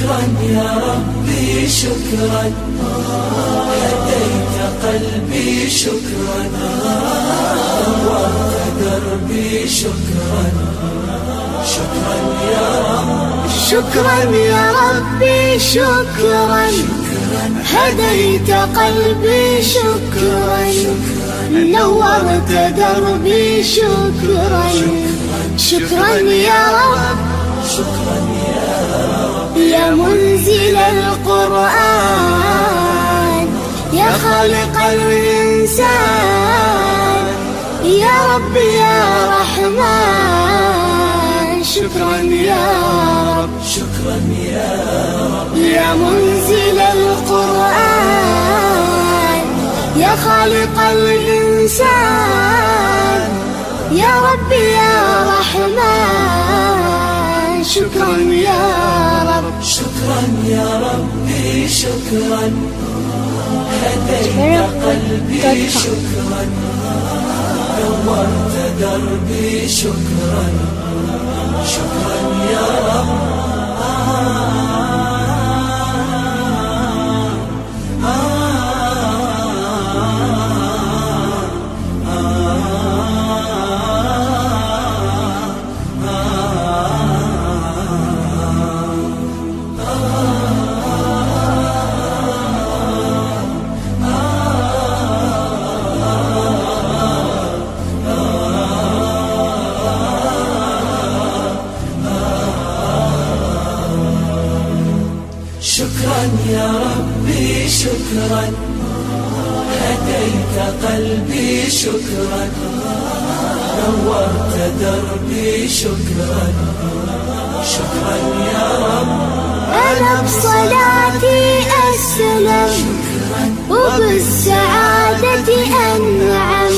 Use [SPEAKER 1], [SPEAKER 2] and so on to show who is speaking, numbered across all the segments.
[SPEAKER 1] شكرا يا ربي شكرا هديت قلبي شكرا نورت دربي شكرا شكرا يا رب
[SPEAKER 2] شكرا يا ربي شكرا هديت قلبي شكرا نورت دربي شكرا شكرا يا رب
[SPEAKER 1] شكرا يا رب
[SPEAKER 2] يا منزل القرآن يا خالق الإنسان يا رب يا رحمن شكرا يا رب
[SPEAKER 1] شكرا يا رب
[SPEAKER 2] يا منزل القرآن يا خالق الإنسان يا رب يا رحمن شكرا يا رب
[SPEAKER 1] شكرا يا ربي شكرا هديت قلبي شكرا نورت دربي شكرا شكرا يا رب شكرا يا ربي شكرا هديت قلبي شكرا نورت دربي شكرا شكرا يا رب
[SPEAKER 2] أنا بصلاتي أسلم وبالسعادة أنعم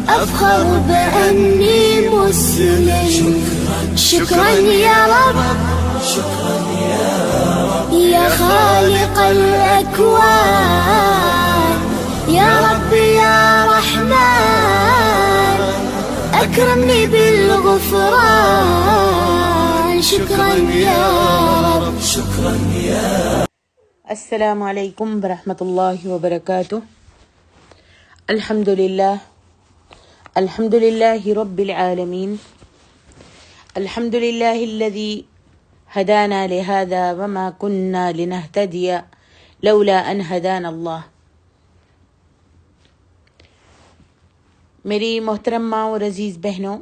[SPEAKER 2] أفخر بأني مسلم شكرا يا رب
[SPEAKER 1] شكرا يا رب
[SPEAKER 2] يا خالق الأكوان يا رب يا رحمن أكرمني بالغفران شكرا يا رب
[SPEAKER 1] شكرا يا رب
[SPEAKER 3] السلام علیکم ورحمۃ اللہ وبرکاتہ. الحمد للہ رب العالمین. الحمد للہ الذی هدانا لهذا وما كنا لنهتدي لولا ان هدانا اللہ. میری محترم ماں اور عزیز بہنوں،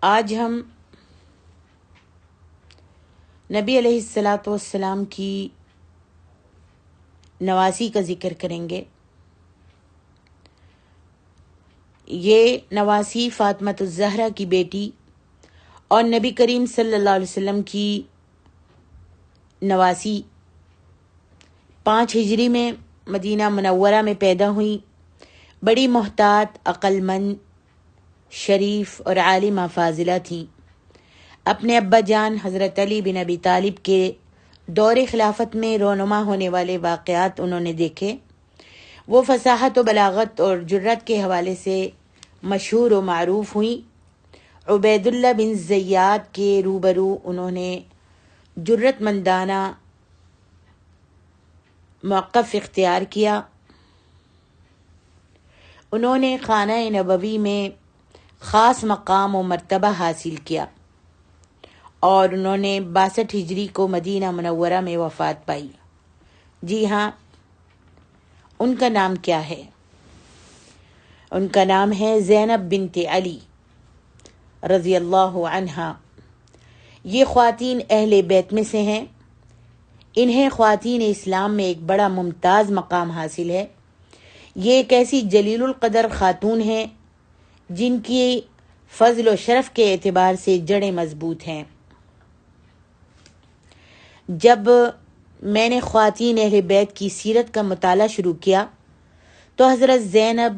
[SPEAKER 3] آج ہم نبی علیہ الصلاۃ والسلام کی نواسی کا ذکر کریں گے. یہ نواسی فاطمۃ الزہرا کی بیٹی اور نبی کریم صلی اللہ علیہ وسلم کی نواسی 5 ہجری میں مدینہ منورہ میں پیدا ہوئیں. بڑی محتاط، عقل مند، شریف اور عالمہ فاضلہ تھیں. اپنے ابا جان حضرت علی بن ابی طالب کے دور خلافت میں رونما ہونے والے واقعات انہوں نے دیکھے. وہ فصاحت و بلاغت اور جرت کے حوالے سے مشہور و معروف ہوئیں. عبید اللہ بن زیاد کے روبرو انہوں نے جرت مندانہ موقف اختیار کیا. انہوں نے خانہ نبوی میں خاص مقام و مرتبہ حاصل کیا اور انہوں نے 62 ہجری کو مدینہ منورہ میں وفات پائی. جی ہاں، ان کا نام کیا ہے؟ ان کا نام ہے زینب بنت علی رضی اللہ عنہا. یہ خواتین اہل بیت میں سے ہیں. انہیں خواتین اسلام میں ایک بڑا ممتاز مقام حاصل ہے. یہ ایک ایسی جلیل القدر خاتون ہیں جن کی فضل و شرف کے اعتبار سے جڑیں مضبوط ہیں. جب میں نے خواتین اہل بیت کی سیرت کا مطالعہ شروع کیا تو حضرت زینب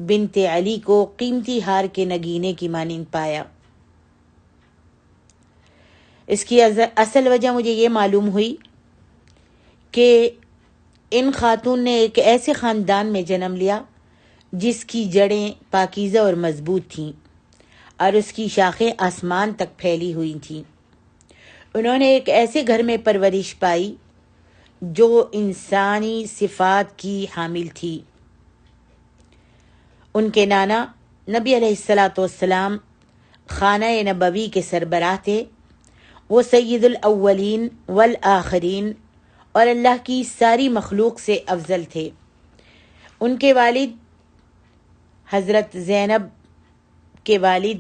[SPEAKER 3] بنت علی کو قیمتی ہار کے نگینے کی مانند پایا. اس کی اصل وجہ مجھے یہ معلوم ہوئی کہ ان خاتون نے ایک ایسے خاندان میں جنم لیا جس کی جڑیں پاکیزہ اور مضبوط تھیں اور اس کی شاخیں آسمان تک پھیلی ہوئی تھیں. انہوں نے ایک ایسے گھر میں پرورش پائی جو انسانی صفات کی حامل تھی۔ ان کے نانا نبی علیہ الصلاۃ والسلام خانہ نبوی کے سربراہ تھے۔ وہ سید الاولین والآخرین اور اللہ کی ساری مخلوق سے افضل تھے۔ ان کے والد حضرت زینب کے والد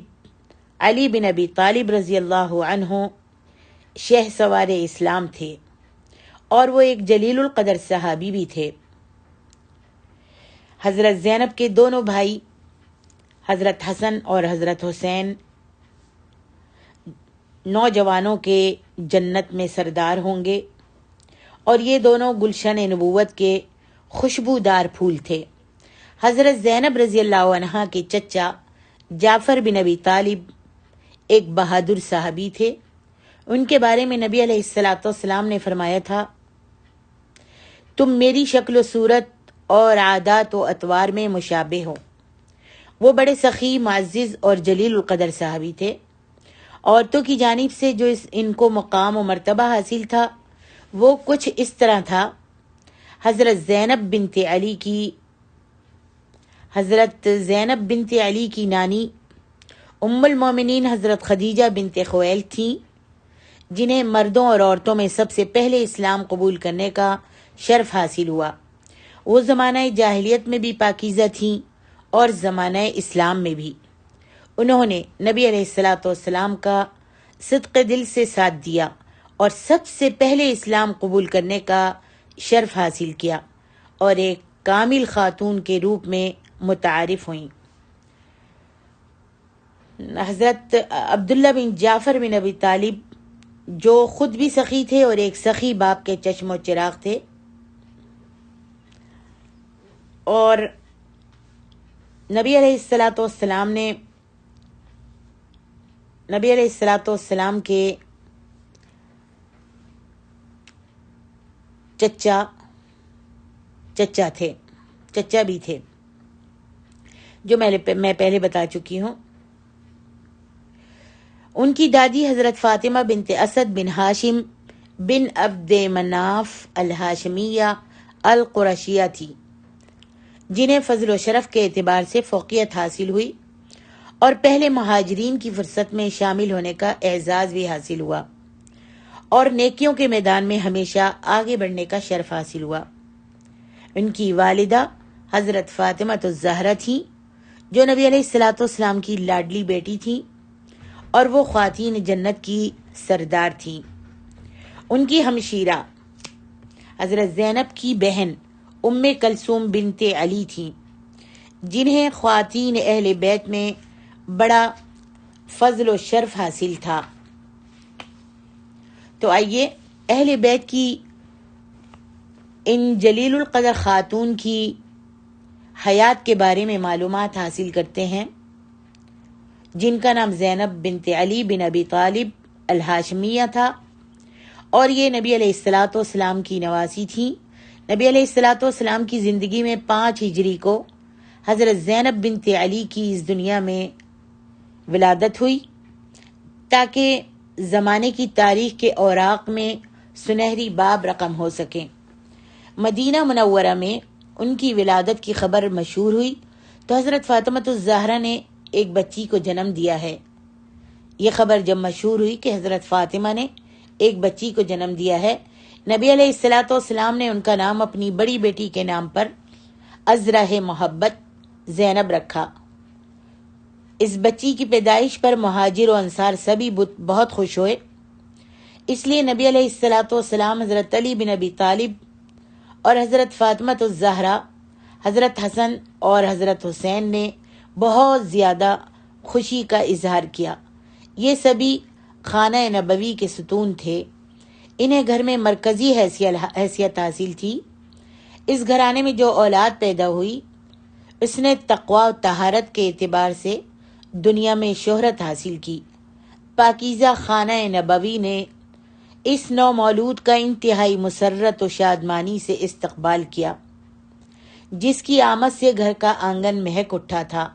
[SPEAKER 3] علی بن ابی طالب رضی اللہ عنہ شہ سوار اسلام تھے اور وہ ایک جلیل القدر صحابی بھی تھے۔ حضرت زینب کے دونوں بھائی حضرت حسن اور حضرت حسین نوجوانوں کے جنت میں سردار ہوں گے، اور یہ دونوں گلشن نبوت کے خوشبودار پھول تھے۔ حضرت زینب رضی اللہ عنہا کے چچا جعفر بن ابی طالب ایک بہادر صحابی تھے۔ ان کے بارے میں نبی علیہ الصلاۃ والسلام نے فرمایا تھا، تم میری شکل و صورت اور عادات و اطوار میں مشابہ ہو۔ وہ بڑے سخی، معزز اور جلیل القدر صحابی تھے۔ عورتوں کی جانب سے جو ان کو مقام و مرتبہ حاصل تھا وہ کچھ اس طرح تھا۔ حضرت زینب بنت علی کی نانی ام المومنین حضرت خدیجہ بنت خویلد تھیں، جنہیں مردوں اور عورتوں میں سب سے پہلے اسلام قبول کرنے کا شرف حاصل ہوا۔ وہ زمانہ جاہلیت میں بھی پاکیزہ تھیں اور زمانہ اسلام میں بھی۔ انہوں نے نبی علیہ الصلاۃ والسلام کا صدق دل سے ساتھ دیا اور سب سے پہلے اسلام قبول کرنے کا شرف حاصل کیا اور ایک کامل خاتون کے روپ میں متعارف ہوئیں۔ حضرت عبداللہ بن جعفر بن ابی طالب جو خود بھی سخی تھے اور ایک سخی باپ کے چشم و چراغ تھے، اور نبی علیہ الصلاۃ والسلام کے چچا بھی تھے، جو میں پہلے بتا چکی ہوں۔ ان کی دادی حضرت فاطمہ بنت اسد بن ہاشم بن عبد مناف الہاشمیہ القرشیہ تھی، جنہیں فضل و شرف کے اعتبار سے فوقیت حاصل ہوئی اور پہلے مہاجرین کی فرصت میں شامل ہونے کا اعزاز بھی حاصل ہوا اور نیکیوں کے میدان میں ہمیشہ آگے بڑھنے کا شرف حاصل ہوا۔ ان کی والدہ حضرت فاطمہ الزہرا تھیں، جو نبی علیہ الصلاۃ والسلام کی لاڈلی بیٹی تھیں اور وہ خواتین جنت کی سردار تھیں۔ ان کی ہمشیرہ حضرت زینب کی بہن ام کلثوم بنت علی تھیں، جنہیں خواتین اہل بیت میں بڑا فضل و شرف حاصل تھا۔ تو آئیے اہل بیت کی ان جلیل القدر خاتون کی حیات کے بارے میں معلومات حاصل کرتے ہیں، جن کا نام زینب بنت علی بن ابی طالب الہاشمیہ تھا، اور یہ نبی علیہ الصلاۃ والسلام کی نواسی تھیں۔ نبی علیہ الصلاۃ والسلام کی زندگی میں 5 ہجری کو حضرت زینب بنت علی کی اس دنیا میں ولادت ہوئی، تاکہ زمانے کی تاریخ کے اوراق میں سنہری باب رقم ہو سکیں۔ مدینہ منورہ میں ان کی ولادت کی خبر مشہور ہوئی تو حضرت فاطمہ الزہرا نے ایک بچی کو جنم دیا ہے۔ یہ خبر جب مشہور ہوئی کہ حضرت فاطمہ نے ایک بچی کو جنم دیا ہے، نبی علیہ الصلاۃ والسلام نے ان کا نام اپنی بڑی بیٹی کے نام پر عذرا محبت زینب رکھا۔ اس بچی کی پیدائش پر مہاجر و انصار سبھی بہت خوش ہوئے، اس لیے نبی علیہ الصلاۃ والسلام، حضرت علی بن ابی طالب اور حضرت فاطمہ الزہرا، حضرت حسن اور حضرت حسین نے بہت زیادہ خوشی کا اظہار کیا۔ یہ سبھی خانہ نبوی کے ستون تھے، انہیں گھر میں مرکزی حیثیت حاصل تھی۔ اس گھرانے میں جو اولاد پیدا ہوئی اس نے تقوی و طہارت کے اعتبار سے دنیا میں شہرت حاصل کی۔ پاکیزہ خانہ نبوی نے اس نو مولود کا انتہائی مسرت و شادمانی سے استقبال کیا، جس کی آمد سے گھر کا آنگن مہک اٹھا تھا۔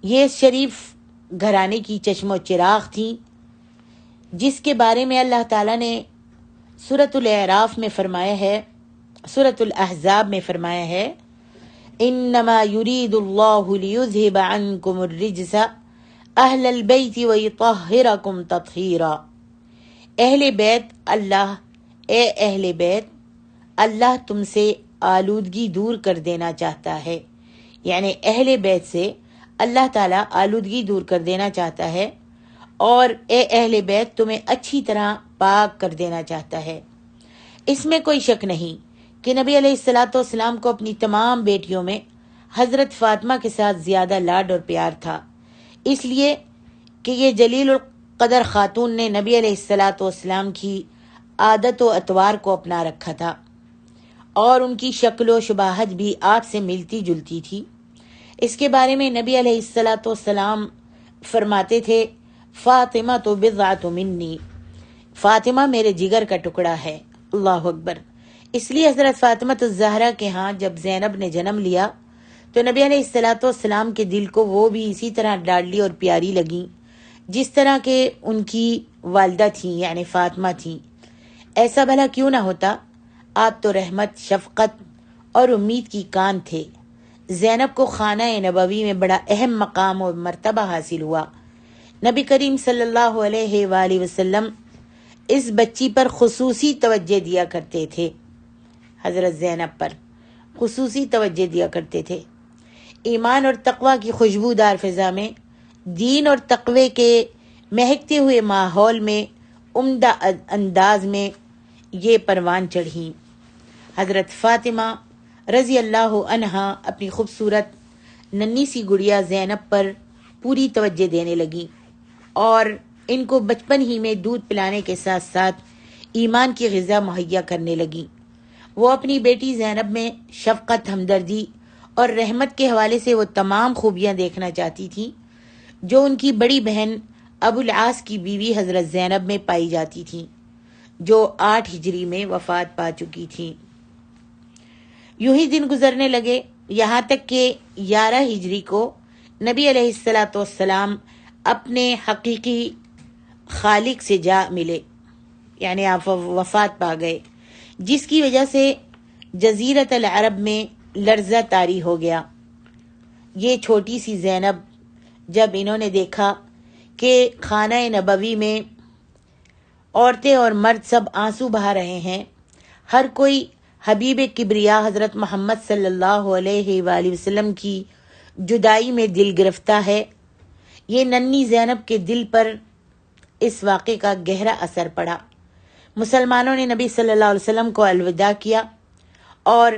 [SPEAKER 3] یہ شریف گھرانے کی چشم و چراغ تھیں، جس کے بارے میں اللہ تعالیٰ نے سورۃ الاعراف میں فرمایا ہے، سورۃ الاحزاب میں فرمایا ہے، انما یرید اللہ لیذہب عنکم الرجس اہل البیت ویطہرکم تطہیرا۔ اہل بیت اللہ، اے اہل بیت، اللہ تم سے آلودگی دور کر دینا چاہتا ہے، یعنی اہل بیت سے اللہ تعالیٰ آلودگی دور کر دینا چاہتا ہے، اور اے اہل بیت تمہیں اچھی طرح پاک کر دینا چاہتا ہے۔ اس میں کوئی شک نہیں کہ نبی علیہ الصلاۃ والسلام کو اپنی تمام بیٹیوں میں حضرت فاطمہ کے ساتھ زیادہ لاڈ اور پیار تھا، اس لیے کہ یہ جلیل القدر خاتون نے نبی علیہ الصلاۃ والسلام کی عادت و اطوار کو اپنا رکھا تھا، اور ان کی شکل و شباہت بھی آپ سے ملتی جلتی تھی۔ اس کے بارے میں نبی علیہ الصلاۃ والسلام فرماتے تھے، فاطمہ تو بضعۃ منی، فاطمہ میرے جگر کا ٹکڑا ہے۔ اللہ اکبر۔ اس لیے حضرت فاطمہ الزہرا کے ہاں جب زینب نے جنم لیا تو نبی علیہ الصلاۃ والسلام کے دل کو وہ بھی اسی طرح لاڈلی اور پیاری لگیں جس طرح کہ ان کی والدہ تھیں، یعنی فاطمہ تھیں۔ ایسا بھلا کیوں نہ ہوتا، آپ تو رحمت، شفقت اور امید کی کان تھے۔ زینب کو خانہ نبوی میں بڑا اہم مقام اور مرتبہ حاصل ہوا۔ نبی کریم صلی اللہ علیہ وآلہ وسلم اس بچی پر خصوصی توجہ دیا کرتے تھے، حضرت زینب پر خصوصی توجہ دیا کرتے تھے۔ ایمان اور تقوی کی خوشبودار فضا میں، دین اور تقوی کے مہکتے ہوئے ماحول میں، عمدہ انداز میں یہ پروان چڑھیں۔ حضرت فاطمہ رضی اللہ عنہا اپنی خوبصورت ننھی سی گڑیا زینب پر پوری توجہ دینے لگیں اور ان کو بچپن ہی میں دودھ پلانے کے ساتھ ساتھ ایمان کی غذا مہیا کرنے لگیں۔ وہ اپنی بیٹی زینب میں شفقت، ہمدردی اور رحمت کے حوالے سے وہ تمام خوبیاں دیکھنا چاہتی تھیں جو ان کی بڑی بہن ابو العاص کی بیوی حضرت زینب میں پائی جاتی تھیں، جو 8 ہجری میں وفات پا چکی تھیں۔ یوں ہی دن گزرنے لگے، یہاں تک کہ 11 ہجری کو نبی علیہ الصلاۃ والسلام اپنے حقیقی خالق سے جا ملے، یعنی آپ وفات پا گئے، جس کی وجہ سے جزیرت العرب میں لرزہ طاری ہو گیا۔ یہ چھوٹی سی زینب جب انہوں نے دیکھا کہ خانہ نبوی میں عورتیں اور مرد سب آنسو بہا رہے ہیں، ہر کوئی حبیب کبریا حضرت محمد صلی اللہ علیہ وآلہ وسلم کی جدائی میں دل گرفتہ ہے، یہ ننھی زینب کے دل پر اس واقعے کا گہرا اثر پڑا۔ مسلمانوں نے نبی صلی اللہ علیہ وسلم کو الوداع کیا، اور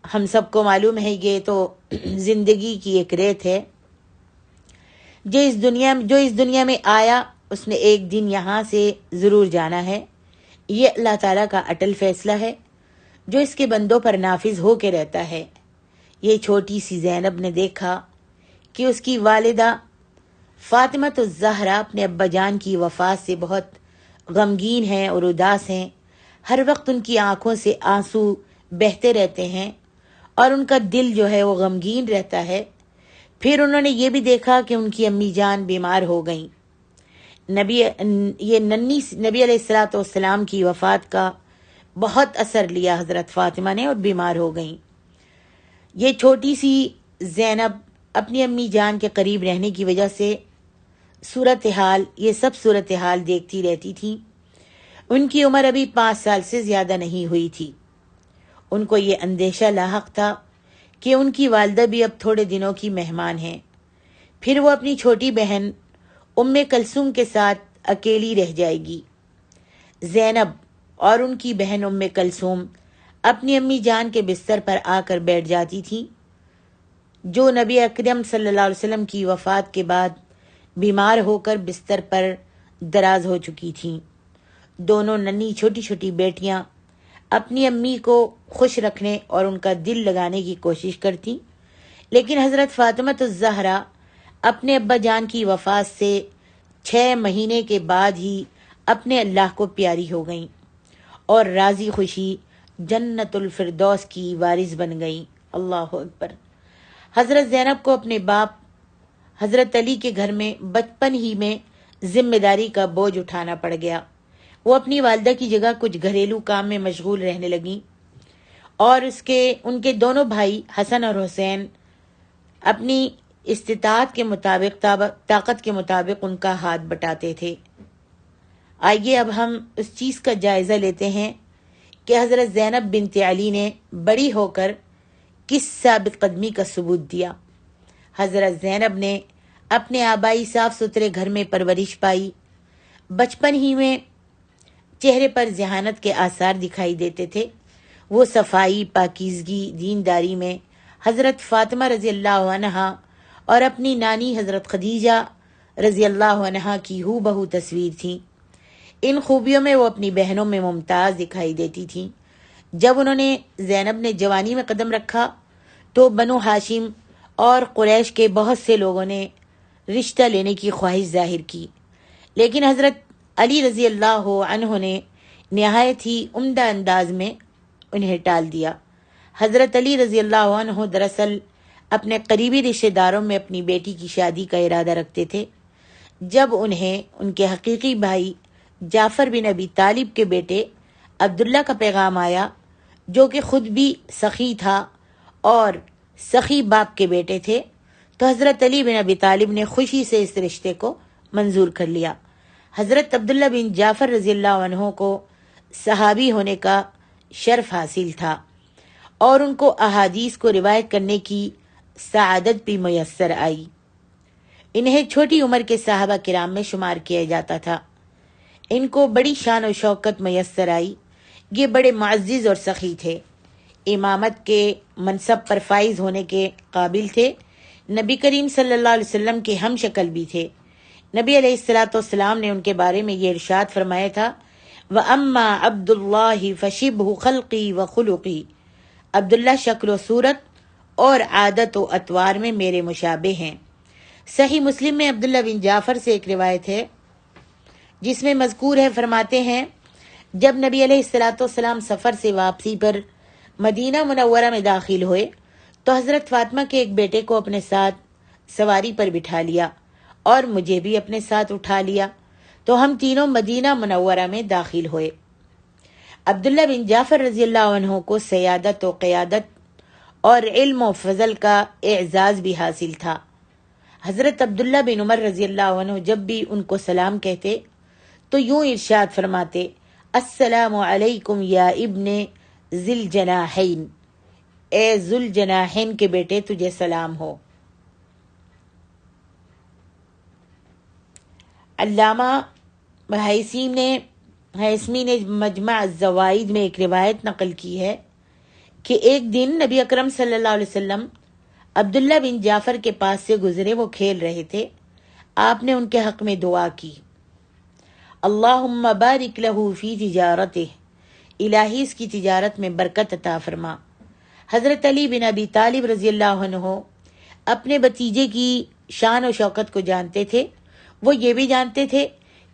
[SPEAKER 3] ہم سب کو معلوم ہے یہ تو زندگی کی ایک ریت ہے، جو اس دنیا میں آیا اس نے ایک دن یہاں سے ضرور جانا ہے۔ یہ اللہ تعالیٰ کا اٹل فیصلہ ہے جو اس کے بندوں پر نافذ ہو کے رہتا ہے۔ یہ چھوٹی سی زینب نے دیکھا کہ اس کی والدہ فاطمہ الزہرا اپنے ابا جان کی وفات سے بہت غمگین ہیں اور اداس ہیں، ہر وقت ان کی آنکھوں سے آنسو بہتے رہتے ہیں اور ان کا دل جو ہے وہ غمگین رہتا ہے۔ پھر انہوں نے یہ بھی دیکھا کہ ان کی امی جان بیمار ہو گئیں۔ نبی علیہ الصلاۃ والسلام کی وفات کا بہت اثر لیا حضرت فاطمہ نے اور بیمار ہو گئیں۔ یہ چھوٹی سی زینب اپنی امی جان کے قریب رہنے کی وجہ سے یہ سب صورتحال دیکھتی رہتی تھی۔ ان کی عمر ابھی 5 سال سے زیادہ نہیں ہوئی تھی۔ ان کو یہ اندیشہ لاحق تھا کہ ان کی والدہ بھی اب تھوڑے دنوں کی مہمان ہیں، پھر وہ اپنی چھوٹی بہن ام کلثوم کے ساتھ اکیلی رہ جائے گی۔ زینب اور ان کی بہن ام کلثوم اپنی امی جان کے بستر پر آ کر بیٹھ جاتی تھیں، جو نبی اکرم صلی اللہ علیہ وسلم کی وفات کے بعد بیمار ہو کر بستر پر دراز ہو چکی تھیں۔ دونوں ننھی چھوٹی چھوٹی بیٹیاں اپنی امی کو خوش رکھنے اور ان کا دل لگانے کی کوشش کرتی، لیکن حضرت فاطمہ الزہرا اپنے ابا جان کی وفات سے 6 مہینے کے بعد ہی اپنے اللہ کو پیاری ہو گئیں اور راضی خوشی جنت الفردوس کی وارث بن گئیں۔ اللہ اکبر۔ حضرت زینب کو اپنے باپ حضرت علی کے گھر میں بچپن ہی میں ذمہ داری کا بوجھ اٹھانا پڑ گیا۔ وہ اپنی والدہ کی جگہ کچھ گھریلو کام میں مشغول رہنے لگیں اور ان کے دونوں بھائی حسن اور حسین اپنی استطاعت کے مطابق طاقت کے مطابق ان کا ہاتھ بٹاتے تھے۔ آئیے اب ہم اس چیز کا جائزہ لیتے ہیں کہ حضرت زینب بنت علی نے بڑی ہو کر کس ثابت قدمی کا ثبوت دیا۔ حضرت زینب نے اپنے آبائی صاف ستھرے گھر میں پرورش پائی۔ بچپن ہی میں چہرے پر ذہانت کے آثار دکھائی دیتے تھے۔ وہ صفائی، پاکیزگی، دینداری میں حضرت فاطمہ رضی اللہ عنہا اور اپنی نانی حضرت خدیجہ رضی اللہ عنہا کی ہو بہو تصویر تھیں۔ ان خوبیوں میں وہ اپنی بہنوں میں ممتاز دکھائی دیتی تھیں۔ جب زینب نے جوانی میں قدم رکھا تو بنو ہاشم اور قریش کے بہت سے لوگوں نے رشتہ لینے کی خواہش ظاہر کی، لیکن حضرت علی رضی اللہ عنہ نے نہایت ہی عمدہ انداز میں انہیں ٹال دیا۔ حضرت علی رضی اللہ عنہ دراصل اپنے قریبی رشتہ داروں میں اپنی بیٹی کی شادی کا ارادہ رکھتے تھے۔ جب انہیں ان کے حقیقی بھائی جعفر بن ابی طالب کے بیٹے عبداللہ کا پیغام آیا، جو کہ خود بھی سخی تھا اور سخی باپ کے بیٹے تھے، تو حضرت علی بن ابی طالب نے خوشی سے اس رشتے کو منظور کر لیا۔ حضرت عبداللہ بن جعفر رضی اللہ عنہ کو صحابی ہونے کا شرف حاصل تھا اور ان کو احادیث کو روایت کرنے کی سعادت بھی میسر آئی۔ انہیں چھوٹی عمر کے صحابہ کرام میں شمار کیا جاتا تھا۔ ان کو بڑی شان و شوکت میسر آئی۔ یہ بڑے معزز اور سخی تھے، امامت کے منصب پر فائز ہونے کے قابل تھے، نبی کریم صلی اللہ علیہ وسلم کے ہم شکل بھی تھے۔ نبی علیہ السلام نے ان کے بارے میں یہ ارشاد فرمایا تھا، وَأَمَّا عَبْدُ اللَّهِ فَشِبْهُ خَلْقِي وَخُلُقِي، عبداللہ شکل و صورت اور عادت و اطوار میں میرے مشابہ ہیں۔ صحیح مسلم میں عبداللہ بن جعفر سے ایک روایت ہے جس میں مذکور ہے، فرماتے ہیں جب نبی علیہ السلام سفر سے واپسی پر مدینہ منورہ میں داخل ہوئے تو حضرت فاطمہ کے ایک بیٹے کو اپنے ساتھ سواری پر بٹھا لیا اور مجھے بھی اپنے ساتھ اٹھا لیا، تو ہم تینوں مدینہ منورہ میں داخل ہوئے۔ عبداللہ بن جعفر رضی اللہ عنہ کو سیادت و قیادت اور علم و فضل کا اعزاز بھی حاصل تھا۔ حضرت عبداللہ بن عمر رضی اللہ عنہ جب بھی ان کو سلام کہتے تو یوں ارشاد فرماتے، السلام علیکم یا ابن ذی الجناحین، اے ذو الجناحین کے بیٹے تجھے سلام ہو۔ علامہ حیثمی نے مجمع الزوائد میں ایک روایت نقل کی ہے کہ ایک دن نبی اکرم صلی اللہ علیہ وسلم عبداللہ بن جعفر کے پاس سے گزرے، وہ کھیل رہے تھے۔ آپ نے ان کے حق میں دعا کی، اللہم بارک لہ فی تجارتہ، الہی اس کی تجارت میں برکت عطا فرما۔ حضرت علی بن ابی طالب رضی اللہ عنہ اپنے بھتیجے کی شان و شوکت کو جانتے تھے۔ وہ یہ بھی جانتے تھے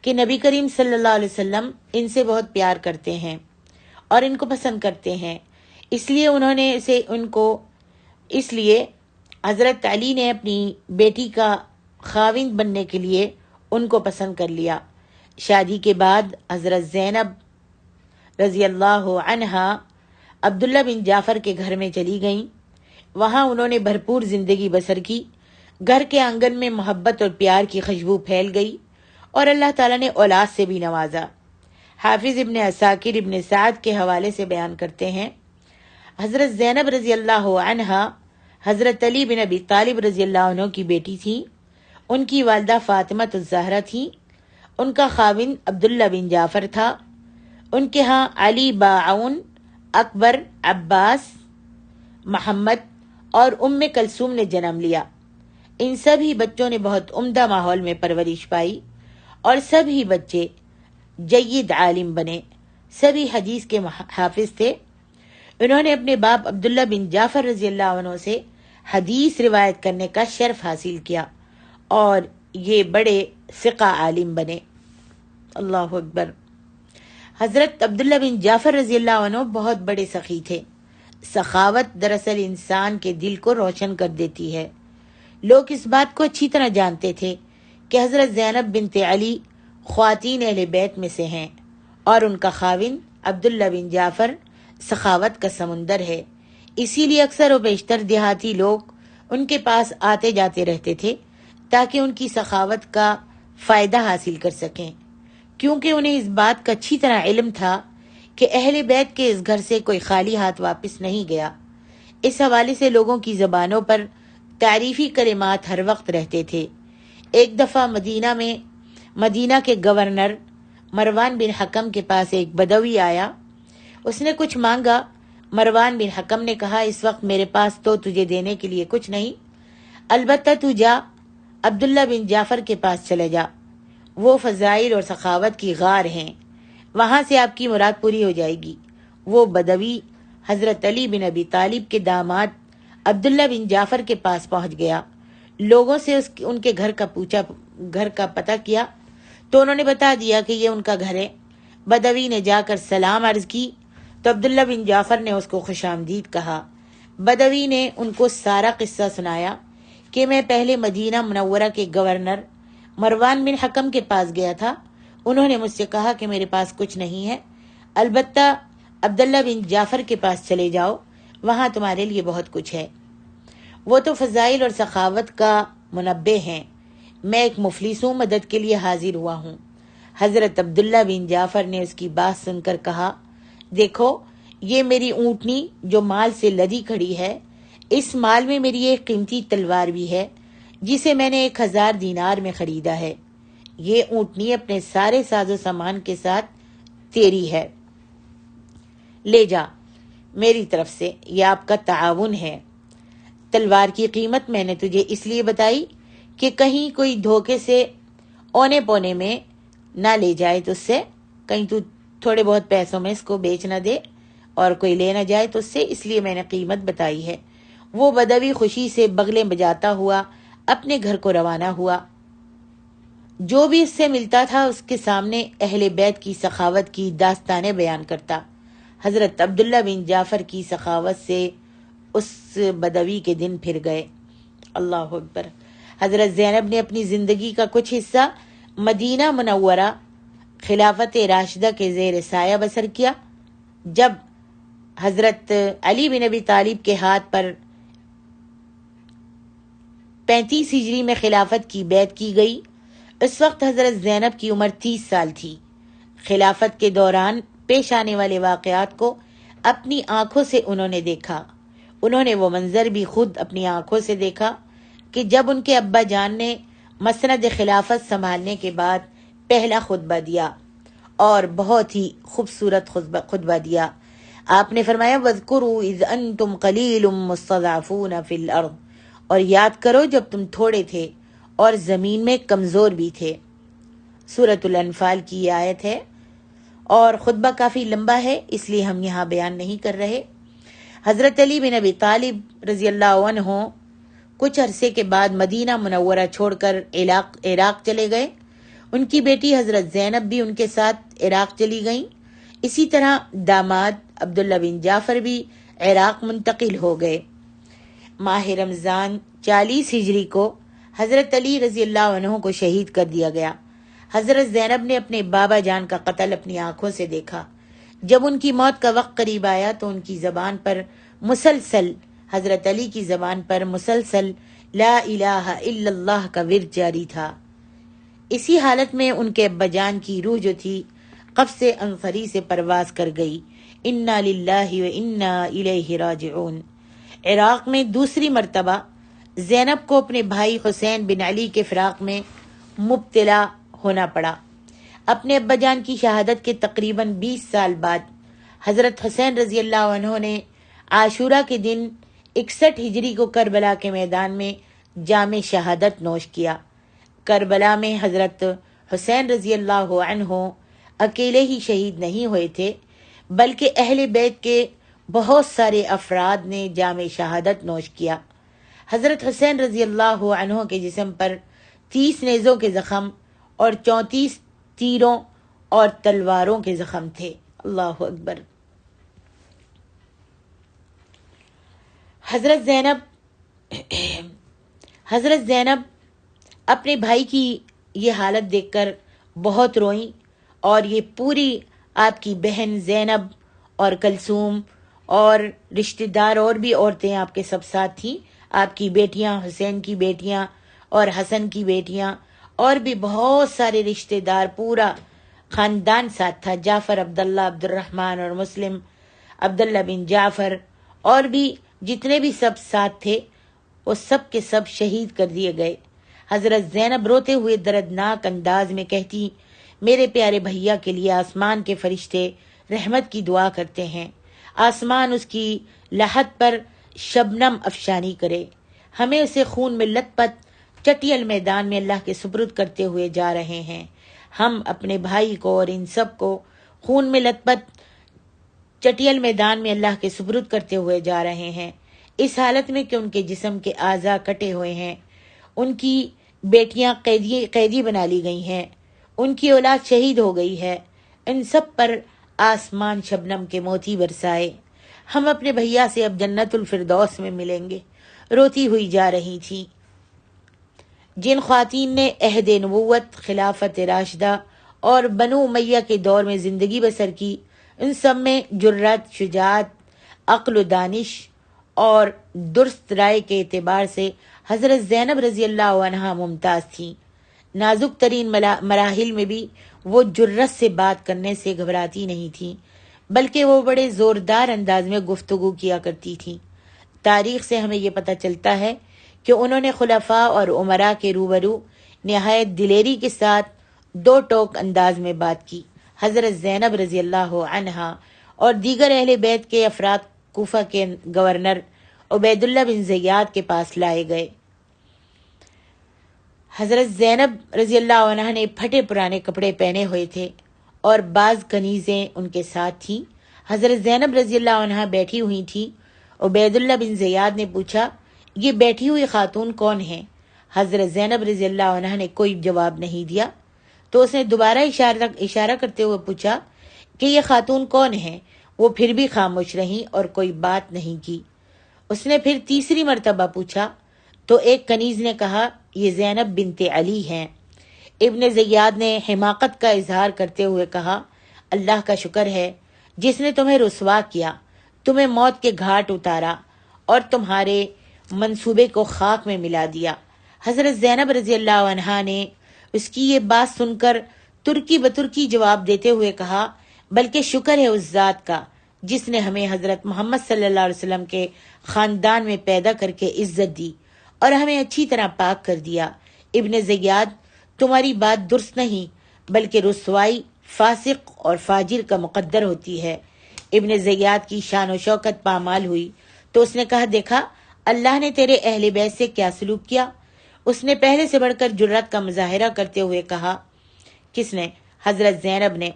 [SPEAKER 3] کہ نبی کریم صلی اللہ علیہ وسلم ان سے بہت پیار کرتے ہیں اور ان کو پسند کرتے ہیں، اس لیے حضرت علی نے اپنی بیٹی کا خاوند بننے کے لیے ان کو پسند کر لیا۔ شادی کے بعد حضرت زینب رضی اللہ عنہا عبداللہ بن جعفر کے گھر میں چلی گئیں۔ وہاں انہوں نے بھرپور زندگی بسر کی۔ گھر کے آنگن میں محبت اور پیار کی خوشبو پھیل گئی اور اللہ تعالیٰ نے اولاد سے بھی نوازا۔ حافظ ابن عساکر ابن سعد کے حوالے سے بیان کرتے ہیں، حضرت زینب رضی اللہ عنہا حضرت علی بن ابی طالب رضی اللہ عنہ کی بیٹی تھیں۔ ان کی والدہ فاطمہ الزہرا تھیں۔ ان کا خاوند عبداللہ بن جعفر تھا۔ ان کے ہاں علی باعون، اکبر، عباس، محمد اور ام کلثوم نے جنم لیا۔ ان سبھی بچوں نے بہت عمدہ ماحول میں پرورش پائی اور سبھی بچے جید عالم بنے، سبھی حدیث کے حافظ تھے۔ انہوں نے اپنے باپ عبداللہ بن جعفر رضی اللہ عنہ سے حدیث روایت کرنے کا شرف حاصل کیا اور یہ بڑے ثقہ عالم بنے۔ اللہ اکبر۔ حضرت عبداللہ بن جعفر رضی اللہ عنہ بہت بڑے سخی تھے۔ سخاوت دراصل انسان کے دل کو روشن کر دیتی ہے۔ لوگ اس بات کو اچھی طرح جانتے تھے کہ حضرت زینب بنت علی خواتین اہل بیت میں سے ہیں اور ان کا خاوند عبداللہ بن جعفر سخاوت کا سمندر ہے، اسی لیے اکثر و بیشتر دیہاتی لوگ ان کے پاس آتے جاتے رہتے تھے تاکہ ان کی سخاوت کا فائدہ حاصل کر سکیں، کیونکہ انہیں اس بات کا اچھی طرح علم تھا کہ اہل بیت کے اس گھر سے کوئی خالی ہاتھ واپس نہیں گیا۔ اس حوالے سے لوگوں کی زبانوں پر تعریفی کلمات ہر وقت رہتے تھے۔ ایک دفعہ مدینہ کے گورنر مروان بن حکم کے پاس ایک بدوی آیا، اس نے کچھ مانگا۔ مروان بن حکم نے کہا، اس وقت میرے پاس تو تجھے دینے کے لیے کچھ نہیں، البتہ تو جا عبداللہ بن جعفر کے پاس چلے جا، وہ فضائل اور سخاوت کی غار ہیں، وہاں سے آپ کی مراد پوری ہو جائے گی۔ وہ بدوی حضرت علی بن ابی طالب کے داماد عبداللہ بن جعفر کے پاس پہنچ گیا۔ لوگوں سے ان کے گھر کا پتہ کیا تو انہوں نے بتا دیا کہ یہ ان کا گھر ہے۔ بدوی نے جا کر سلام عرض کی تو عبداللہ بن جعفر نے اس کو خوش آمدید کہا۔ بدوی نے ان کو سارا قصہ سنایا کہ میں پہلے مدینہ منورہ کے گورنر مروان بن حکم کے پاس گیا تھا، انہوں نے مجھ سے کہا کہ میرے پاس کچھ نہیں ہے، البتہ عبداللہ بن جعفر کے پاس چلے جاؤ، وہاں تمہارے لیے بہت کچھ ہے، وہ تو فضائل اور سخاوت کا منبع ہیں، میں ایک مفلس ہوں، مدد کے لیے حاضر ہوا ہوں۔ حضرت عبداللہ بن جعفر نے اس کی بات سن کر کہا، دیکھو یہ میری اونٹنی جو مال سے لدی کھڑی ہے، اس مال میں میری ایک قیمتی تلوار بھی ہے جسے میں نے 1000 دینار میں خریدا ہے، یہ اونٹنی اپنے سارے ساز و سامان کے ساتھ تیری ہے، لے جا، میری طرف سے یہ آپ کا تعاون ہے۔ تلوار کی قیمت میں نے تجھے اس لیے بتائی کہ کہیں کوئی دھوکے سے اونے پونے میں نہ لے جائے، تو اس سے کہیں تو تھوڑے بہت پیسوں میں اس کو بیچ نہ دے اور کوئی لے نہ جائے، تو اس لیے میں نے قیمت بتائی ہے۔ وہ بدوی خوشی سے بغلیں بجاتا ہوا اپنے گھر کو روانہ ہوا، جو بھی اس سے ملتا تھا اس کے سامنے اہل بیت کی سخاوت کی داستانیں بیان کرتا۔ حضرت عبداللہ بن جعفر کی سخاوت سے اس بدوی کے دن پھر گئے۔ اللہ اکبر۔ حضرت زینب نے اپنی زندگی کا کچھ حصہ مدینہ منورہ خلافت راشدہ کے زیر سایہ بسر کیا۔ جب حضرت علی بن ابی طالب کے ہاتھ پر 35 ہجری میں خلافت کی بیعت کی گئی، اس وقت حضرت زینب کی عمر 30 سال تھی۔ خلافت کے دوران پیش آنے والے واقعات کو اپنی آنکھوں سے انہوں نے دیکھا۔ انہوں نے وہ منظر بھی خود اپنی آنکھوں سے دیکھا کہ جب ان کے ابا جان نے مسند خلافت سنبھالنے کے بعد پہلا خطبہ دیا، اور بہت ہی خوبصورت خطبہ دیا۔ آپ نے فرمایا، وَاذْكُرُوا إِذْ أَنْتُمْ قَلِيلٌ مُسْتَضْعَفُونَ فِي الْأَرْضِ، اور یاد کرو جب تم تھوڑے تھے اور زمین میں کمزور بھی تھے۔ سورۃ الانفال کی یہ آیت ہے، اور خطبہ کافی لمبا ہے اس لیے ہم یہاں بیان نہیں کر رہے۔ حضرت علی بن ابی طالب رضی اللہ عنہ کچھ عرصے کے بعد مدینہ منورہ چھوڑ کر عراق چلے گئے۔ ان کی بیٹی حضرت زینب بھی ان کے ساتھ عراق چلی گئیں۔ اسی طرح داماد عبداللہ بن جعفر بھی عراق منتقل ہو گئے۔ ماہ رمضان 40 ہجری کو حضرت علی رضی اللہ عنہ کو شہید کر دیا گیا۔ حضرت زینب نے اپنے بابا جان کا قتل اپنی آنکھوں سے دیکھا۔ جب ان کی موت کا وقت قریب آیا تو ان کی زبان پر مسلسل، حضرت علی کی زبان پر مسلسل لا الہ الا اللہ کا ورد جاری تھا۔ اسی حالت میں ان کے ابا جان کی روح جو تھی قفص انصری سے پرواز کر گئی۔ انا للہ و انا الیہ راجعون۔ عراق میں دوسری مرتبہ زینب کو اپنے بھائی حسین بن علی کے فراق میں مبتلا ہونا پڑا۔ اپنے ابا جان کی شہادت کے تقریباً 20 سال بعد حضرت حسین رضی اللہ عنہ نے عاشورہ کے دن 61 ہجری کو کربلا کے میدان میں جام شہادت نوش کیا۔ کربلا میں حضرت حسین رضی اللہ عنہ اکیلے ہی شہید نہیں ہوئے تھے، بلکہ اہل بیت کے بہت سارے افراد نے جام شہادت نوش کیا۔ حضرت حسین رضی اللہ عنہ کے جسم پر 30 نیزوں کے زخم اور 34 تیروں اور تلواروں کے زخم تھے۔ اللہ اکبر۔ حضرت زینب اپنے بھائی کی یہ حالت دیکھ کر بہت روئیں، اور یہ پوری آپ کی بہن زینب اور کلثوم اور رشتہ دار اور بھی عورتیں آپ کے سب ساتھ تھیں، آپ کی بیٹیاں، حسین کی بیٹیاں اور حسن کی بیٹیاں، اور بھی بہت سارے رشتہ دار، پورا خاندان ساتھ تھا، جعفر، عبداللہ، عبد الرحمن اور مسلم، عبداللہ بن جعفر، اور بھی جتنے بھی سب ساتھ تھے وہ سب کے سب شہید کر دیے گئے۔ حضرت زینب روتے ہوئے دردناک انداز میں کہتی، میرے پیارے بھیا کے لیے آسمان کے فرشتے رحمت کی دعا کرتے ہیں، آسمان اس کی لحد پر شبنم افشانی کرے، ہمیں اسے خون میں لت پت چٹیل میدان میں اللہ کے سپرد کرتے ہوئے جا رہے ہیں، ہم اپنے بھائی کو اور ان سب کو خون میں لت پت چٹیل میدان میں اللہ کے سپرد کرتے ہوئے جا رہے ہیں، اس حالت میں کہ ان کے جسم کے اعضاء کٹے ہوئے ہیں، ان کی بیٹیاں قیدی بنا لی گئی ہیں، ان کی اولاد شہید ہو گئی ہے، ان سب پر آسمان شبنم کے موتی برسائے، ہم اپنے بھیا سے اب جنت الفردوس میں ملیں گے۔ روتی ہوئی جا رہی تھی۔ جن خواتین نے عہد نبوت، خلافت راشدہ اور بنو امیہ کے دور میں زندگی بسر کی، ان سب میں جرات، شجاعت، عقل و دانش اور درست رائے کے اعتبار سے حضرت زینب رضی اللہ عنہا ممتاز تھیں۔ نازک ترین مراحل میں بھی وہ جرت سے بات کرنے سے گھبراتی نہیں تھیں، بلکہ وہ بڑے زوردار انداز میں گفتگو کیا کرتی تھیں۔ تاریخ سے ہمیں یہ پتہ چلتا ہے کہ انہوں نے خلفاء اور امراء کے روبرو نہایت دلیری کے ساتھ دو ٹوک انداز میں بات کی۔ حضرت زینب رضی اللہ عنہا اور دیگر اہل بیت کے افراد کوفہ کے گورنر عبید اللہ بن زیاد کے پاس لائے گئے۔ حضرت زینب رضی اللہ عنہ نے پھٹے پرانے کپڑے پہنے ہوئے تھے اور بعض کنیزیں ان کے ساتھ تھیں۔ حضرت زینب رضی اللہ عنہ بیٹھی ہوئی تھی۔ عبید اللہ بن زیاد نے پوچھا، یہ بیٹھی ہوئی خاتون کون ہے؟ حضرت زینب رضی اللہ عنہ نے کوئی جواب نہیں دیا، تو اس نے دوبارہ اشارہ کرتے ہوئے پوچھا کہ یہ خاتون کون ہے؟ وہ پھر بھی خاموش رہیں اور کوئی بات نہیں کی۔ اس نے پھر تیسری مرتبہ پوچھا تو ایک کنیز نے کہا، یہ زینب بنت علی ہیں۔ ابن زیاد نے حماقت کا اظہار کرتے ہوئے کہا، اللہ کا شکر ہے جس نے تمہیں رسوا کیا، تمہیں موت کے گھاٹ اتارا اور تمہارے منصوبے کو خاک میں ملا دیا۔ حضرت زینب رضی اللہ عنہا نے اس کی یہ بات سن کر ترکی بترکی جواب دیتے ہوئے کہا، بلکہ شکر ہے اس ذات کا جس نے ہمیں حضرت محمد صلی اللہ علیہ وسلم کے خاندان میں پیدا کر کے عزت دی اور ہمیں اچھی طرح پاک کر دیا۔ ابن زیاد، تمہاری بات درست نہیں، بلکہ رسوائی فاسق اور فاجر کا مقدر ہوتی ہے۔ ابن زیاد کی شان و شوکت پامال ہوئی تو اس نے کہا، دیکھا اللہ نے تیرے اہل بیت سے کیا سلوک کیا۔ اس نے پہلے سے بڑھ کر جرات کا مظاہرہ کرتے ہوئے کہا، کس نے؟ حضرت زینب نے۔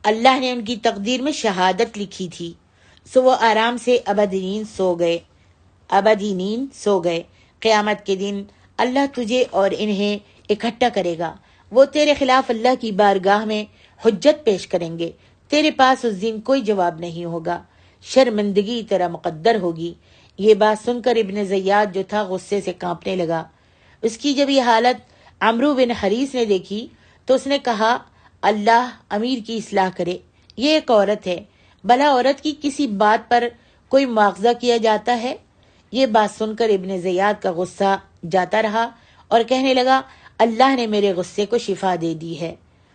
[SPEAKER 3] اللہ نے ان کی تقدیر میں شہادت لکھی تھی، سو وہ آرام سے ابدی نیند سو گئے۔ قیامت کے دن اللہ تجھے اور انہیں اکٹھا کرے گا، وہ تیرے خلاف اللہ کی بارگاہ میں حجت پیش کریں گے، تیرے پاس اس دن کوئی جواب نہیں ہوگا، شرمندگی تیرا مقدر ہوگی۔ یہ بات سن کر ابن زیاد جو تھا غصے سے کانپنے لگا۔ اس کی جب یہ حالت عمرو بن حریث نے دیکھی تو اس نے کہا، اللہ امیر کی اصلاح کرے، یہ ایک عورت ہے، بھلا عورت کی کسی بات پر کوئی مواخذہ کیا جاتا ہے؟ یہ بات سن کر ابن زیاد کا غصہ جاتا رہا اور کہنے لگا، اللہ نے میرے غصے کو شفا دے دی ہے۔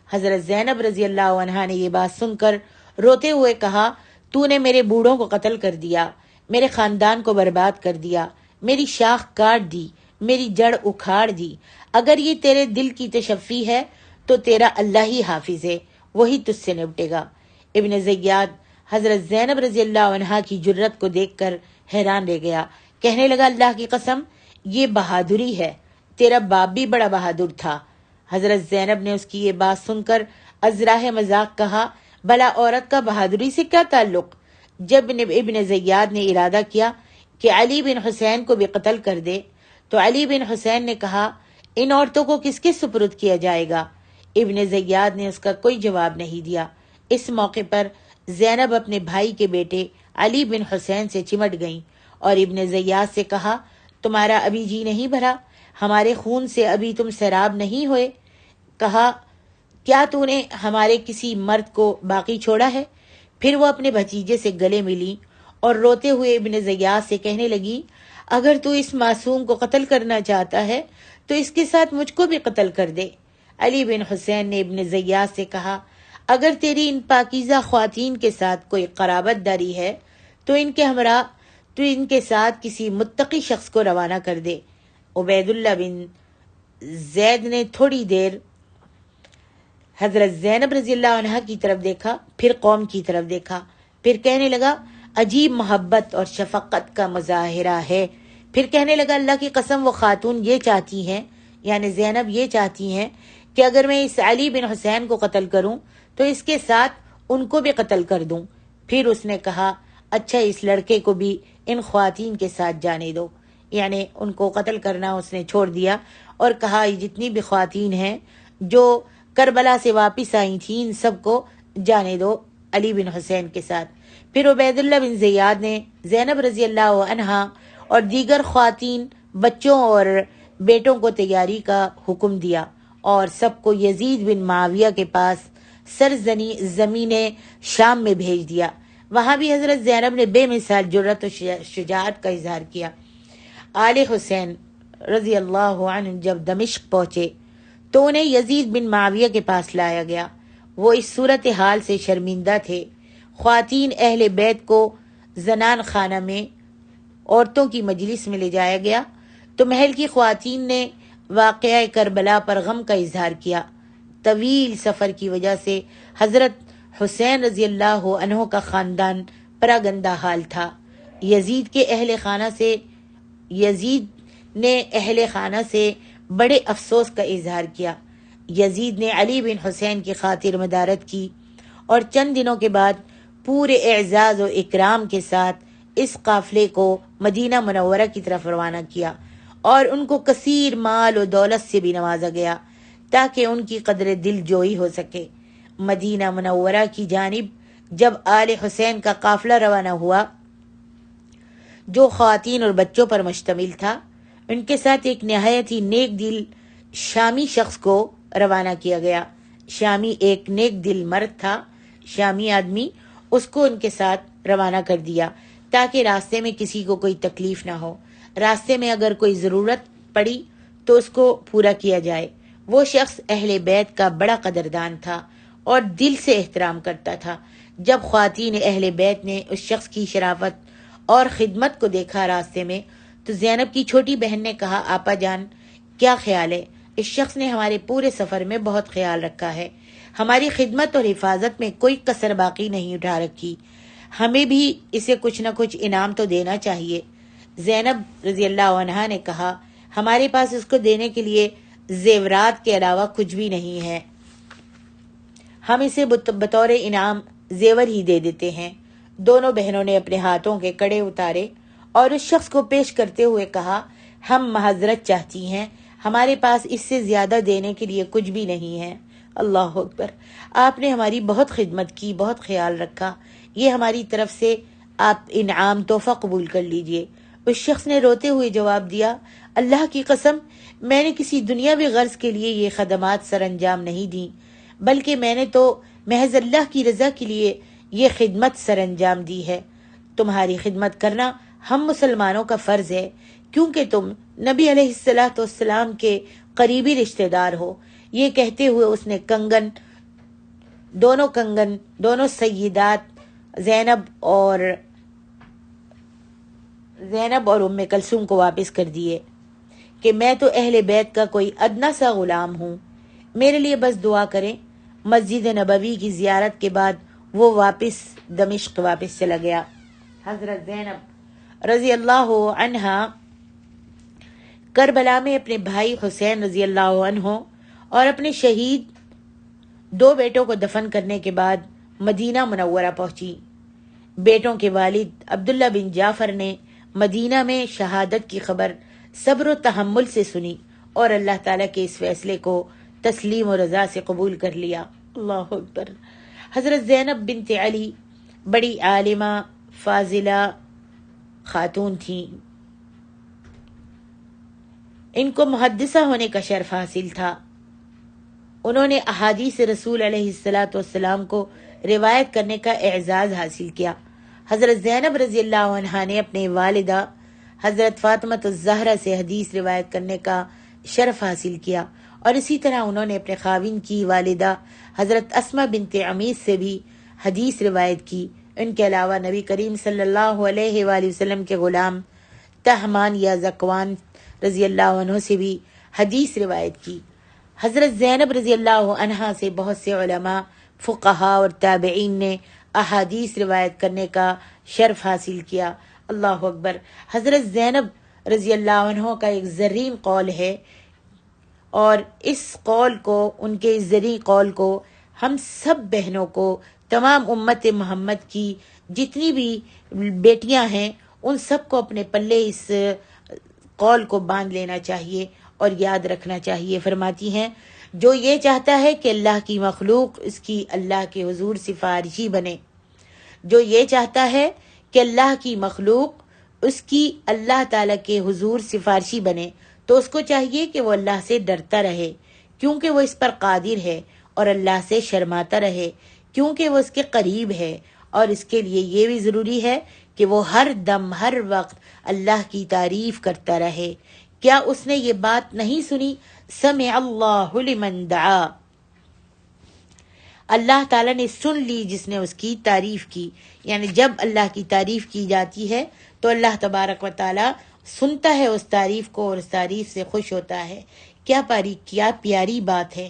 [SPEAKER 3] حضرت زینب رضی اللہ عنہا نے یہ بات سن کر روتے ہوئے کہا، تو نے میرے بوڑھوں کو قتل کر دیا، میرے خاندان کو برباد کر دیا، میری شاخ کاٹ دی، میری جڑ اکھاڑ دی۔ اگر یہ تیرے دل کی تشفی ہے تو تیرا اللہ ہی حافظ ہے، وہی تجھ سے نپٹے گا۔ ابن زیاد حضرت زینب رضی اللہ عنہا کی جرت کو دیکھ کر حیران رہ گیا، کہنے لگا، اللہ کی قسم یہ بہادری ہے، تیرا باپ بھی بڑا بہادر تھا۔ حضرت زینب نے اس کی یہ بات سن کر ازراہ مذاق کہا، بھلا عورت کا بہادری سے کیا تعلق؟ جب ابن زیاد نے ارادہ کیا کہ علی بن حسین کو بھی قتل کر دے تو علی بن حسین نے کہا، ان عورتوں کو کس کے سپرد کیا جائے گا؟ ابن زیاد نے اس کا کوئی جواب نہیں دیا۔ اس موقع پر زینب اپنے بھائی کے بیٹے علی بن حسین سے چمٹ گئیں اور ابن زیاد سے کہا، تمہارا ابھی جی نہیں بھرا؟ ہمارے خون سے ابھی تم سیراب نہیں ہوئے؟ کہا کیا تو نے ہمارے کسی مرد کو باقی چھوڑا ہے؟ پھر وہ اپنے بھتیجے سے گلے ملی اور روتے ہوئے ابن زیاد سے کہنے لگی اگر تو اس معصوم کو قتل کرنا چاہتا ہے تو اس کے ساتھ مجھ کو بھی قتل کر دے۔ علی بن حسین نے ابن زیاد سے کہا اگر تیری ان پاکیزہ خواتین کے ساتھ کوئی قرابت داری ہے تو ان کے ہمراہ تو ان کے ساتھ کسی متقی شخص کو روانہ کر دے۔ عبید اللہ بن زید نے تھوڑی دیر حضرت زینب رضی اللہ عنہ کی طرف دیکھا، پھر قوم کی طرف دیکھا، پھر کہنے لگا عجیب محبت اور شفقت کا مظاہرہ ہے۔ پھر کہنے لگا اللہ کی قسم وہ خاتون یہ چاہتی ہیں، یعنی زینب یہ چاہتی ہیں کہ اگر میں اس علی بن حسین کو قتل کروں تو اس کے ساتھ ان کو بھی قتل کر دوں۔ پھر اس نے کہا اچھا اس لڑکے کو بھی ان خواتین کے ساتھ جانے دو، یعنی ان کو قتل کرنا اس نے چھوڑ دیا اور کہا یہ جتنی بھی خواتین ہیں جو کربلا سے واپس آئی تھیں ان سب کو جانے دو علی بن حسین کے ساتھ۔ پھر عبید اللہ بن زیاد نے زینب رضی اللہ عنہا اور دیگر خواتین، بچوں اور بیٹوں کو تیاری کا حکم دیا اور سب کو یزید بن معاویہ کے پاس زمین شام میں بھیج دیا۔ وہاں بھی حضرت زینب نے بے مثال جرأت و شجاعت کا اظہار کیا۔ آل حسین رضی اللہ عنہ جب دمشق پہنچے تو انہیں یزید بن معاویہ کے پاس لایا گیا۔ وہ اس صورتحال سے شرمندہ تھے۔ خواتین اہل بیت کو زنان خانہ میں عورتوں کی مجلس میں لے جایا گیا تو محل کی خواتین نے واقعہ کربلا پر غم کا اظہار کیا۔ طویل سفر کی وجہ سے حضرت حسین رضی اللہ عنہ کا خاندان پراگندہ حال تھا۔ یزید نے اہل خانہ سے بڑے افسوس کا اظہار کیا۔ یزید نے علی بن حسین کی خاطر مدارت کی اور چند دنوں کے بعد پورے اعزاز و اکرام کے ساتھ اس قافلے کو مدینہ منورہ کی طرف روانہ کیا اور ان کو کثیر مال و دولت سے بھی نوازا گیا تاکہ ان کی قدر دل جوئی ہو سکے۔ مدینہ منورہ کی جانب جب آل حسین کا قافلہ روانہ ہوا جو خواتین اور بچوں پر مشتمل تھا، ان کے ساتھ ایک نہایت ہی نیک دل شامی شخص کو روانہ کیا گیا۔ شامی ایک نیک دل مرد تھا، شامی آدمی، اس کو ان کے ساتھ روانہ کر دیا تاکہ راستے میں کسی کو کوئی تکلیف نہ ہو، راستے میں اگر کوئی ضرورت پڑی تو اس کو پورا کیا جائے۔ وہ شخص اہل بیت کا بڑا قدردان تھا اور دل سے احترام کرتا تھا۔ جب خواتین اہل بیت نے اس شخص کی شرافت اور خدمت کو دیکھا راستے میں تو زینب کی چھوٹی بہن نے کہا آپا جان کیا خیال ہے؟ اس شخص نے ہمارے پورے سفر میں بہت خیال رکھا ہے، ہماری خدمت اور حفاظت میں کوئی کسر باقی نہیں اٹھا رکھی، ہمیں بھی اسے کچھ نہ کچھ انعام تو دینا چاہیے۔ زینب رضی اللہ عنہا نے کہا ہمارے پاس اس کو دینے کے لیے زیورات کے علاوہ کچھ بھی نہیں ہے، ہم اسے بطور انعام زیور ہی دے دیتے ہیں۔ دونوں بہنوں نے اپنے ہاتھوں کے کڑے اتارے اور اس شخص کو پیش کرتے ہوئے کہا ہم معذرت چاہتی ہیں، ہمارے پاس اس سے زیادہ دینے کے لیے کچھ بھی نہیں ہے۔ اللہ اکبر، آپ نے ہماری بہت خدمت کی، بہت خیال رکھا، یہ ہماری طرف سے آپ انعام تحفہ قبول کر لیجئے۔ اس شخص نے روتے ہوئے جواب دیا اللہ کی قسم میں نے کسی دنیاوی غرض کے لیے یہ خدمات سر انجام نہیں دی، بلکہ میں نے تو محض اللہ کی رضا کے لیے یہ خدمت سر انجام دی ہے۔ تمہاری خدمت کرنا ہم مسلمانوں کا فرض ہے کیونکہ تم نبی علیہ السلام کے قریبی رشتہ دار ہو۔ یہ کہتے ہوئے اس نے دونوں سیدات زینب اور ام کلثوم کو واپس کر دیے کہ میں تو اہل بیت کا کوئی ادنا سا غلام ہوں، میرے لیے بس دعا کریں۔ مسجد نبوی کی زیارت کے بعد وہ دمشق واپس چلا گیا۔ حضرت زینب رضی اللہ عنہا کربلا میں اپنے بھائی حسین رضی اللہ عنہ اور اپنے شہید 2 بیٹوں کو دفن کرنے کے بعد مدینہ منورہ پہنچی۔ بیٹوں کے والد عبداللہ بن جعفر نے مدینہ میں شہادت کی خبر صبر و تحمل سے سنی اور اللہ تعالیٰ کے اس فیصلے کو تسلیم و رضا سے قبول کر لیا۔ اللہ اکبر۔ حضرت زینب بنت علی بڑی عالمہ فاضلہ خاتون تھیں۔ ان کو محدثہ ہونے کا شرف حاصل تھا۔ انہوں نے احادیث رسول علیہ الصلاۃ والسلام کو روایت کرنے کا اعزاز حاصل کیا۔ حضرت زینب رضی اللہ عنہا نے اپنے والدہ حضرت فاطمہ الزہرا سے حدیث روایت کرنے کا شرف حاصل کیا، اور اسی طرح انہوں نے اپنے خاوند کی والدہ حضرت اسماء بنت عمیس سے بھی حدیث روایت کی۔ ان کے علاوہ نبی کریم صلی اللہ علیہ وآلہ وسلم کے غلام تہمان یا زکوان رضی اللہ عنہ سے بھی حدیث روایت کی۔ حضرت زینب رضی اللہ عنہا سے بہت سے علماء، فقہاء اور تابعین نے احادیث روایت کرنے کا شرف حاصل کیا۔ اللہ اکبر۔ حضرت زینب رضی اللہ عنہ کا ایک زرین قول ہے، اور اس قول کو، ان کے اس زرین قول کو ہم سب بہنوں کو، تمام امت محمد کی جتنی بھی بیٹیاں ہیں، ان سب کو اپنے پلے اس قول کو باندھ لینا چاہیے اور یاد رکھنا چاہیے۔ فرماتی ہیں، جو یہ چاہتا ہے کہ اللہ کی مخلوق اس کی اللہ کے حضور سفارشی بنے، جو یہ چاہتا ہے کہ اللہ کی مخلوق اس کی اللہ تعالیٰ کے حضور سفارشی بنے، تو اس کو چاہیے کہ وہ اللہ سے ڈرتا رہے، کیونکہ وہ اس پر قادر ہے، اور اللہ سے شرماتا رہے، کیونکہ وہ اس کے قریب ہے، اور اس کے لیے یہ بھی ضروری ہے کہ وہ ہر دم ہر وقت اللہ کی تعریف کرتا رہے۔ کیا اس نے یہ بات نہیں سنی؟ سمع اللہ لمن دعا، اللہ تعالیٰ نے سن لی جس نے اس کی تعریف کی۔ یعنی جب اللہ کی تعریف کی جاتی ہے تو اللہ تبارک و تعالیٰ سنتا ہے اس تعریف کو، اور اس تعریف سے خوش ہوتا ہے۔ کیا پیاری بات ہے۔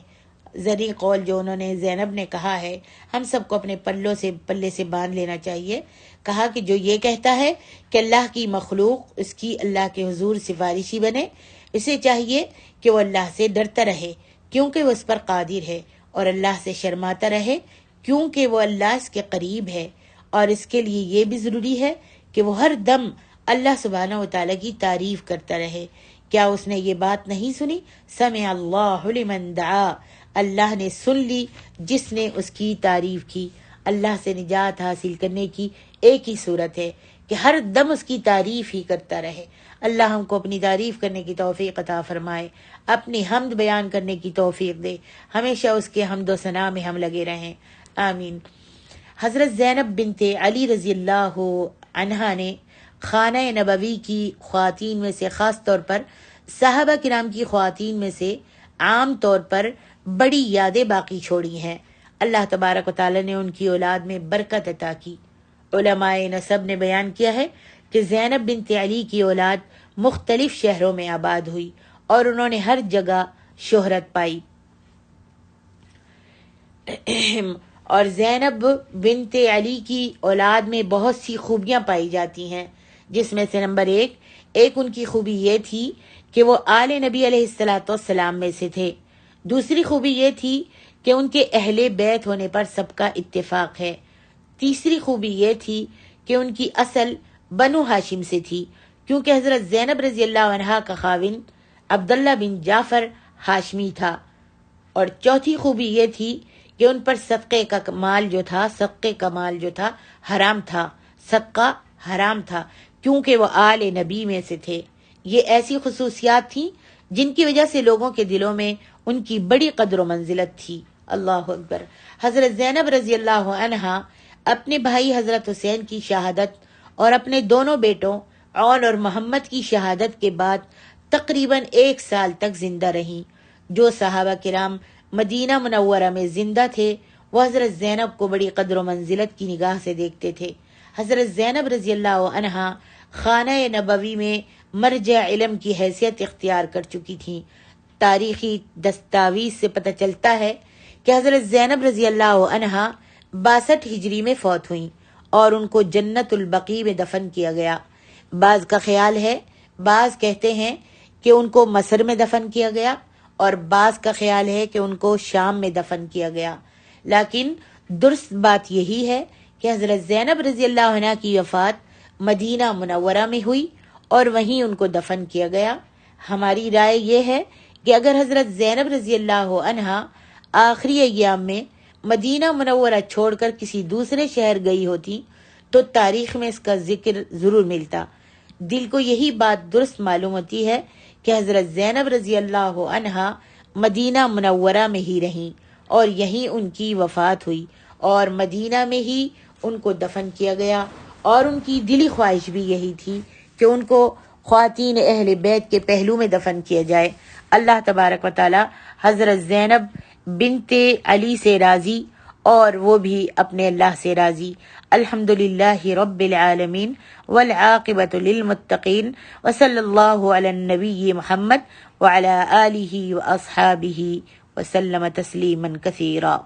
[SPEAKER 3] زرعی قول جو انہوں نے زینب نے کہا ہے، ہم سب کو اپنے پلے سے باندھ لینا چاہیے۔ کہا کہ جو یہ کہتا ہے کہ اللہ کی مخلوق اس کی اللہ کے حضور سفارشی بنے، اسے چاہیے کہ وہ اللہ سے ڈرتا رہے، کیونکہ وہ اس پر قادر ہے، اور اللہ سے شرماتا رہے، کیونکہ وہ اللہ اس کے قریب ہے، اور اس کے لیے یہ بھی ضروری ہے کہ وہ ہر دم اللہ سبحانہ و تعالیٰ کی تعریف کرتا رہے۔ کیا اس نے یہ بات نہیں سنی؟ سمع اللہ لمن دعا، اللہ نے سن لی جس نے اس کی تعریف کی۔ اللہ سے نجات حاصل کرنے کی ایک ہی صورت ہے کہ ہر دم اس کی تعریف ہی کرتا رہے۔ اللہ ہم کو اپنی تعریف کرنے کی توفیق عطا فرمائے، اپنی حمد بیان کرنے کی توفیق دے، ہمیشہ اس کے حمد و ثنا میں ہم لگے رہیں، آمین۔ حضرت زینب بنت علی رضی اللہ عنہا نے خانہ نبوی کی خواتین میں سے، خاص طور پر صحابہ کرام کی خواتین میں سے عام طور پر بڑی یادیں باقی چھوڑی ہیں۔ اللہ تبارک و تعالی نے ان کی اولاد میں برکت عطا کی۔ علماء نسب نے بیان کیا ہے کہ زینب بنت علی کی اولاد مختلف شہروں میں آباد ہوئی، اور انہوں نے ہر جگہ شہرت پائی۔ اور زینب بنت علی کی اولاد میں بہت سی خوبیاں پائی جاتی ہیں، جس میں سے نمبر ایک ان کی خوبی یہ تھی کہ وہ آل نبی علیہ الصلاۃ والسلام میں سے تھے۔ دوسری خوبی یہ تھی کہ ان کے اہل بیت ہونے پر سب کا اتفاق ہے۔ تیسری خوبی یہ تھی کہ ان کی اصل بنو ہاشم سے تھی، کیونکہ حضرت زینب رضی اللہ عنہا کا خاوند عبداللہ بن جعفر ہاشمی تھا۔ اور چوتھی خوبی یہ تھی کہ ان پر صدقے کا مال جو تھا حرام تھا، صدقہ حرام تھا، کیونکہ وہ آل نبی میں سے تھے۔ یہ ایسی خصوصیات تھیں جن کی وجہ سے لوگوں کے دلوں میں ان کی بڑی قدر و منزلت تھی۔ اللہ اکبر۔ حضرت زینب رضی اللہ عنہا اپنے بھائی حضرت حسین کی شہادت اور اپنے دونوں بیٹوں عون اور محمد کی شہادت کے بعد تقریباً 1 سال تک زندہ رہیں۔ جو صحابہ کرام مدینہ منورہ میں زندہ تھے وہ حضرت زینب کو بڑی قدر و منزلت کی نگاہ سے دیکھتے تھے۔ حضرت زینب رضی اللہ عنہا خانہ نبوی میں مرجع علم کی حیثیت اختیار کر چکی تھیں۔ تاریخی دستاویز سے پتہ چلتا ہے کہ حضرت زینب رضی اللہ عنہا 62 ہجری میں فوت ہوئیں، اور ان کو جنت البقیع میں دفن کیا گیا۔ بعض کہتے ہیں کہ ان کو مصر میں دفن کیا گیا، اور بعض کا خیال ہے کہ ان کو شام میں دفن کیا گیا، لیکن درست بات یہی ہے کہ حضرت زینب رضی اللہ عنہ کی وفات مدینہ منورہ میں ہوئی اور وہیں ان کو دفن کیا گیا۔ ہماری رائے یہ ہے کہ اگر حضرت زینب رضی اللہ عنہا آخری ایام میں مدینہ منورہ چھوڑ کر کسی دوسرے شہر گئی ہوتی تو تاریخ میں اس کا ذکر ضرور ملتا۔ دل کو یہی بات درست معلوم ہوتی ہے کہ حضرت زینب رضی اللہ عنہا مدینہ منورہ میں ہی رہیں اور یہیں ان کی وفات ہوئی اور مدینہ میں ہی ان کو دفن کیا گیا، اور ان کی دلی خواہش بھی یہی تھی کہ ان کو خواتین اہل بیت کے پہلو میں دفن کیا جائے۔ اللہ تبارک و تعالی حضرت زینب بنت علی سے راضی اور وہ بھی اپنے اللہ سے راضی۔ الحمدللہ رب العالمین والعاقبۃ للمتقین وصلی اللہ علی النبی محمد وعلی آلہ واصحابہ وسلم تسلیما کثیرا۔